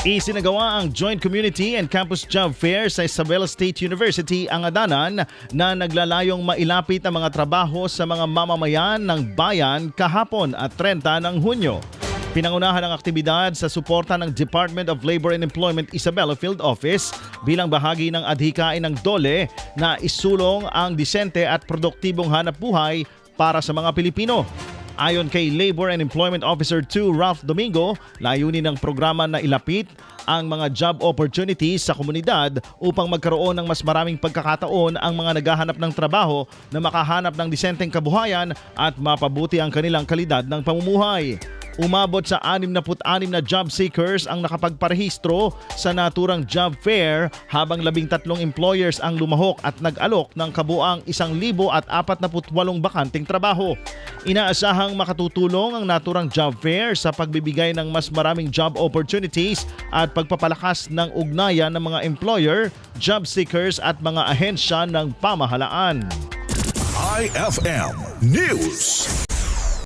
Isinagawa ang Joint Community and Campus Job Fair sa Isabela State University, Angadanan na naglalayong mailapit ang mga trabaho sa mga mamamayan ng bayan kahapon at 30 ng Hunyo. Pinangunahan ang aktibidad sa suporta ng Department of Labor and Employment Isabela Field Office bilang bahagi ng adhikain ng DOLE na isulong ang disente at produktibong hanap buhay para sa mga Pilipino. Ayon kay Labor and Employment Officer 2 Ralph Domingo, layunin ng programa na ilapit ang mga job opportunities sa komunidad upang magkaroon ng mas maraming pagkakataon ang mga naghahanap ng trabaho na makahanap ng disenteng kabuhayan at mapabuti ang kanilang kalidad ng pamumuhay. Umabot sa 66 na job seekers ang nakapagparehistro sa naturang job fair habang 13 employers ang lumahok at nag-alok ng kabuang 1,048 bakanting trabaho. Inaasahang makatutulong ang naturang job fair sa pagbibigay ng mas maraming job opportunities at pagpapalakas ng ugnayan ng mga employer, job seekers at mga ahensya ng pamahalaan. IFM News.